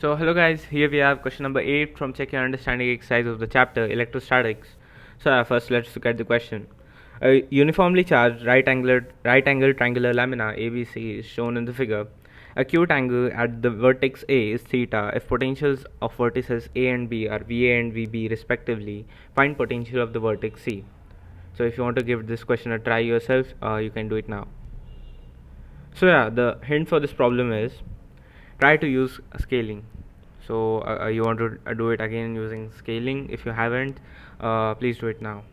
So hello guys, here we have question number 8 from Check Your Understanding exercise of the chapter Electrostatics. First let's look at the question. A uniformly charged right angled triangular lamina ABC is shown in the figure. Acute angle at the vertex A is theta if potentials of vertices A and B are VA and VB respectively. Find potential of the vertex C. So if you want to give this question a try yourself, you can do it now. The hint for this problem is try to use scaling. You want to do it again using scaling. If you haven't, please do it now.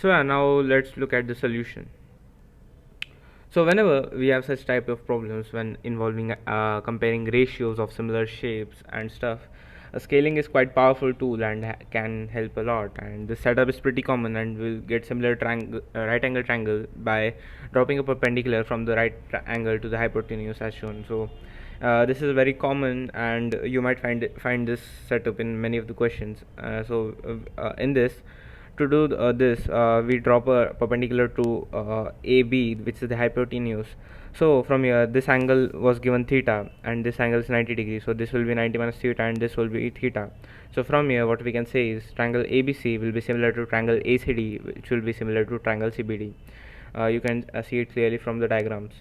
Now let's look at the solution. So whenever we have such type of problems when involving comparing ratios of similar shapes and stuff, scaling is quite powerful tool and can help a lot. And this setup is pretty common, and we'll get similar right angle triangle by dropping a perpendicular from the angle to the hypotenuse as shown. This is very common, and you might find this setup in many of the questions. In this, to do this, we drop a perpendicular to AB, which is the hypotenuse. So from here, this angle was given theta, and this angle is 90 degrees. So this will be 90 minus theta, and this will be theta. So from here, what we can say is triangle ABC will be similar to triangle ACD, which will be similar to triangle CBD. You can see it clearly from the diagrams.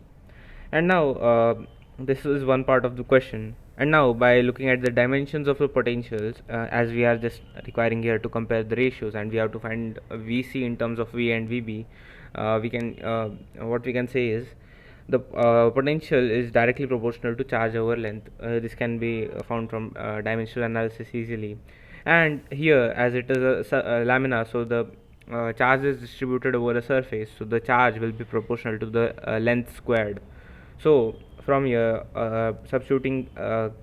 And now this is one part of the question. And now by looking at the dimensions of the potentials, as we are just requiring here to compare the ratios, and we have to find VC in terms of V and VB, we can what we can say is the potential is directly proportional to charge over length. This can be found from dimensional analysis easily. And here, as it is a lamina, so the charge is distributed over a surface, so the charge will be proportional to the length squared. So from here, substituting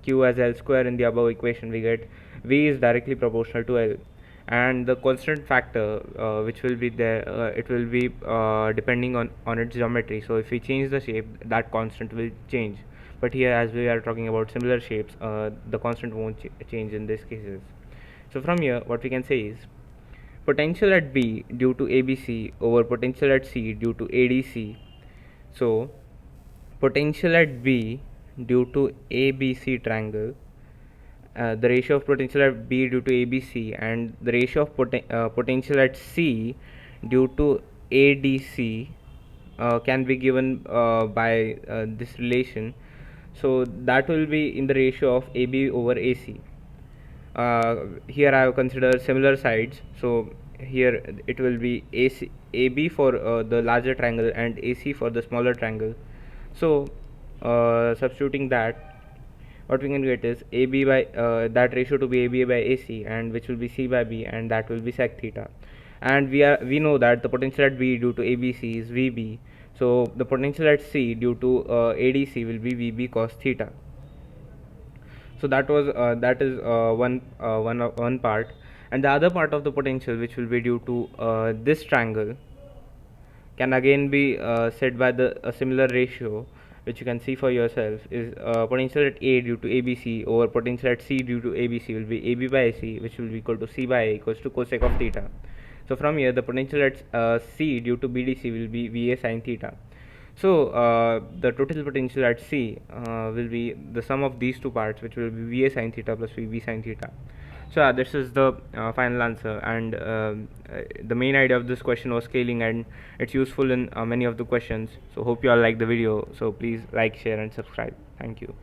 q as L square in the above equation, we get V is directly proportional to L, and the constant factor which will be there, it will be depending on its geometry. So if we change the shape, that constant will change. But here, as we are talking about similar shapes, the constant won't change in these cases. So from here, what we can say is potential at B due to ABC over potential at C due to ADC. So potential at B due to ABC triangle, the ratio of potential at B due to ABC, and the ratio of potential at C due to ADC can be given by this relation. So that will be in the ratio of AB over AC. Here I have considered similar sides, so here it will be AB for the larger triangle and AC for the smaller triangle. So substituting that, what we can get is AB by that ratio to be AB by AC, and which will be C by B, and that will be sec theta. And we know that the potential at B due to ABC is VB, so the potential at C due to ADC will be VB cos theta. So that is one part, and the other part of the potential, which will be due to this triangle, can again be set by a similar ratio, which you can see for yourself, is potential at A due to ABC over potential at C due to ABC will be AB by AC, which will be equal to C by A equals to cosec of theta. So from here, the potential at C due to BDC will be VA sin theta. So the total potential at C will be the sum of these two parts, which will be VA sin theta plus VB sin theta. This is the final answer, and the main idea of this question was scaling, and it's useful in many of the questions. So hope you all like the video. So please like, share, and subscribe. Thank you.